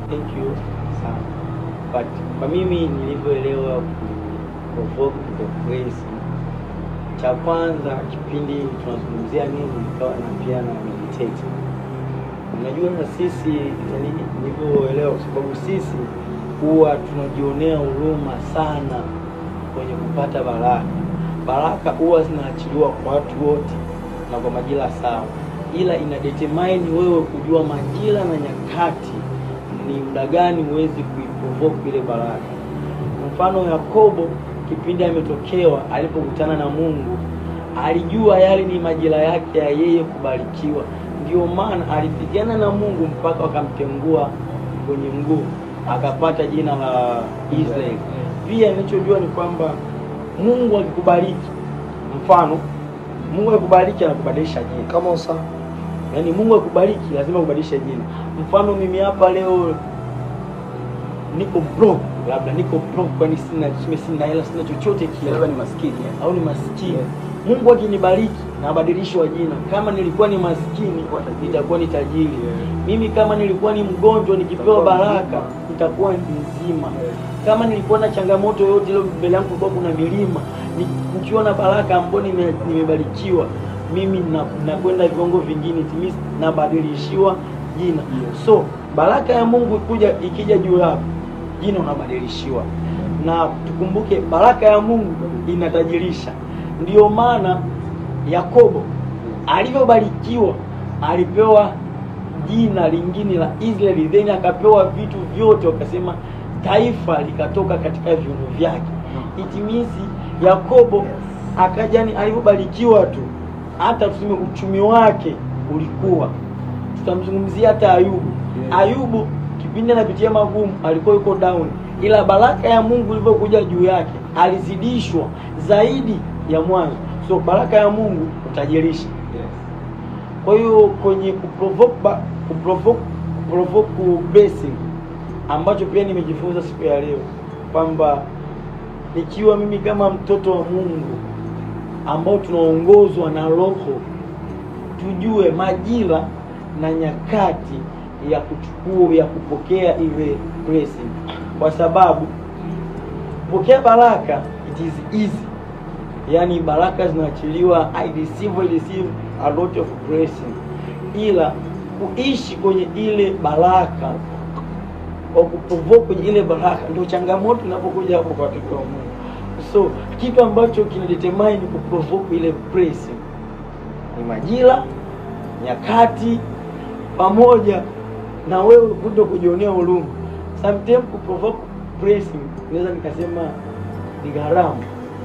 Thank you sana. But kwa mimi nilivyoelewa provoke the praise, cha kwanza kipindi tunazungumzia nini nikawa na pia na meditate. Unajua na sisi nilivyoelewa, kwa sababu sisi huwa tunajionea huruma sana kwenye kupata baraka. Baraka huwa zinaachiliwa kwa watu wote na kwa majira sawa, ila ina determine wewe kujua majira na nyakati ni muda gani uwezi kuiprovoke ile baraka. Mfano Yakobo kipindi ametokewa, alipokutana na Mungu, alijua yale ni majira yake ya yeye kubarikiwa. Ndio maana alipigana na Mungu mpaka akamtengua kwenye mguu, akapata jina la Israeli. Pia nilichojua ni kwamba Mungu akikubariki, mfano Mungu akikubariki anakubadilisha jina. Kama usa. Yaani Mungu akikubariki lazima kubadilisha jina. Mfano mimi hapa leo niko broke, labda niko broke kwani sina hela, sina chochote kile, labda ni maskini au ni maskini. Mungu akinibariki na badilishwa jina. Kama nilikuwa ni maskini nitakuwa ni tajiri. Mimi kama nilikuwa ni mgonjwa nikipewa baraka nitakuwa mzima. Kama nilikuwa na changamoto yote ile mbele yangu kwa kuna milima, nikiona baraka ambayo nimebarikiwa, mimi nakwenda viwango vingine, timi nabadilishiwa jina. So baraka ya Mungu ikija juu yako, jina unabadilishiwa. Na tukumbuke baraka ya Mungu inatajirisha. Ndio maana Yakobo alivyobarikiwa alipewa jina lingine la Israeli, then akapewa vitu vyote, wakasema taifa likatoka katika viuno vyake. Itimisi Yakobo akajani alivyobarikiwa tu, hata tuseme uchumi wake ulikuwa. Tutamzungumzia hata Ayubu. Ayubu kipindi anapitia magumu alikuwa yuko down, ila baraka ya Mungu ilivyokuja juu yake alizidishwa zaidi ya mwanzo. So baraka ya Mungu utajirisha. Kwa hiyo kwenye kuprovoke blessing, ambacho pia nimejifunza siku ya leo kwamba nikiwa mimi kama mtoto wa Mungu ambao tunaongozwa na Roho, tujue majira na nyakati ya kuchukua ya kupokea ile blessing, kwa sababu kupokea baraka it is easy. Yani baraka zinaachiliwa, I receive a lot of blessing, ila kuishi kwenye ile baraka au kuprovoke kwenye ile baraka ndio changamoto inapokuja hapo kwa watoto wa Mungu. So kitu ambacho kinadetermine kuprovoke ile blessing ni majira, nyakati, pamoja na wewe kuto kujionea huruma. Sometimes kuprovoke blessing naweza nikasema ni gharama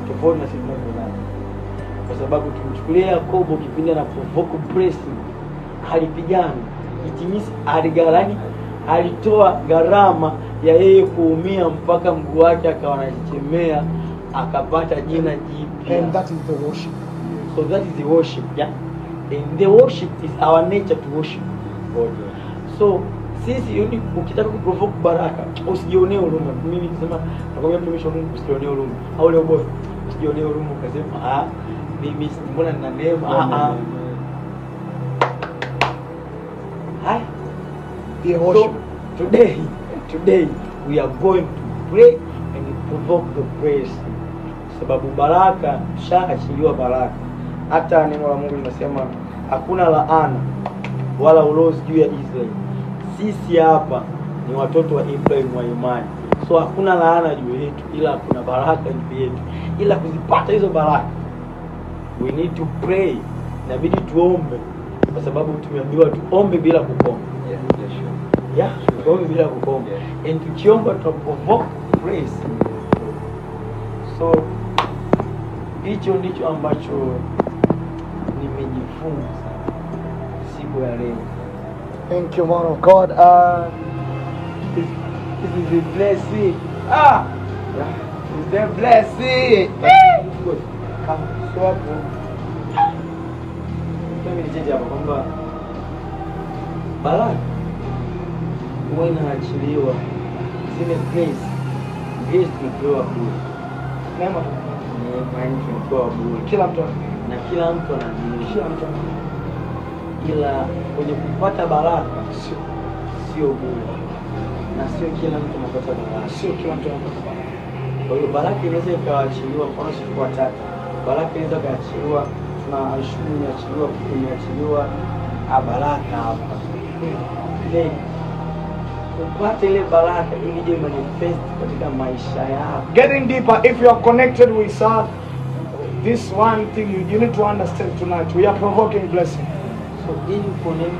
tofauti na sisi tunavyoona, kwa sababu tumchukulia Yakobo kipindi na provoke blessing, alipigana, itimisi aligarani, alitoa gharama ya yeye kuumia mpaka mguu wake akawa anachemea, akapata jina jipya. And that is the worship. So that is the worship, yeah. And the worship is our nature to worship God. So sisi ukitaka kuprovoke baraka usijionee huruma. Mimi nikisema nakwambia mtumishi wa Mungu usijionee huruma, au leo boy usijionee huruma ukasema mimi mbona nina neema. Hi. The worship. So, today we are going to pray and provoke the praise, sababu baraka shaachiliwa baraka. Hata neno la Mungu linasema hakuna laana wala ulozi juu ya Israeli. Sisi hapa ni watoto wa Ibrahim wa imani. So hakuna laana juu yetu, ila kuna baraka juu yetu. Ila kuzipata hizo baraka we need to pray. Inabidi tuombe, kwa sababu tumeambiwa tuombe bila kukoma. Tuombe bila kukoma. And tukiomba tunaprovoke praise. So hicho ndicho ambacho nimejifunza siku ya leo. Thank you, man of God. This is the blessing. This is the blessing. Good. Come, so hapo. Mimi nicheje hapa kwamba baraka huwa inaachiliwa. Zile grace tumepewa bure. Neema tumepewa bure. Kila mtu anajiishia ila kwenye kupata baraka sio bure. na sio kila mtu anapata baraka. Sio kila mtu anapata baraka. Kwa hiyo baraka inaweza ikaachiliwa, mfano siku kwa tatu. Baraka inaweza kaachiliwa, tunashukuru imeachiliwa, imeachiliwa baraka hapa. Ile upate ile baraka ili je manifest katika maisha yako. Getting deeper, if you are connected with us, this one thing you need to understand tonight. We are provoking blessing. So ili connect,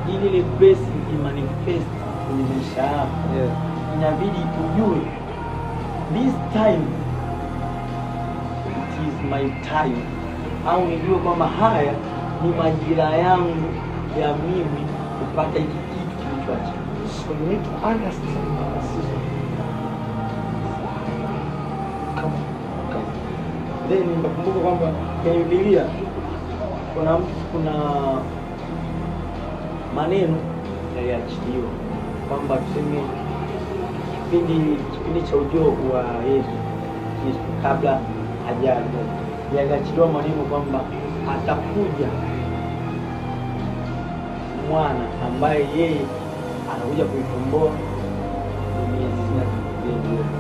ili ile blessing imanifest kwenye maisha yako. Inabidi ujue this time it is my time, au nijue kwamba haya ni majira yangu ya mimi kupata hiki kitu kilichoacha. So you need to understand the season. Come on. Then nikakumbuka kwamba kwenye Biblia kuna maneno yaliachiliwa kwamba tuseme kipindi cha ujio wa Yesu Kristo kabla hajaja, yaliachiliwa maneno kwamba atakuja mwana ambaye yeye anakuja kuikomboa dunia nzima,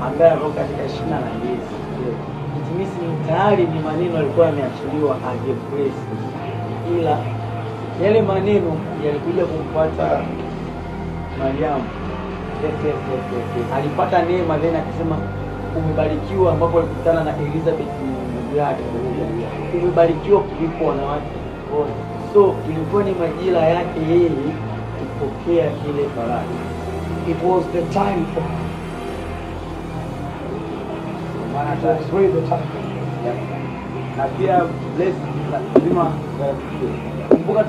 ambaye anatoka katika shina la Yesu. Itimisi tayari ni maneno yalikuwa yameachiliwa ajepress, ila yale maneno yalikuja kumpata Mariamu. Alipata neema, then akasema umebarikiwa, ambapo alikutana na Elizabeth ndugu yake. Umebarikiwa kuliko wanawake wote. So ilikuwa ni majira yake yeye kupokea ile baraka. It was the time for it was really the time. Na pia blessing lazima kumbuka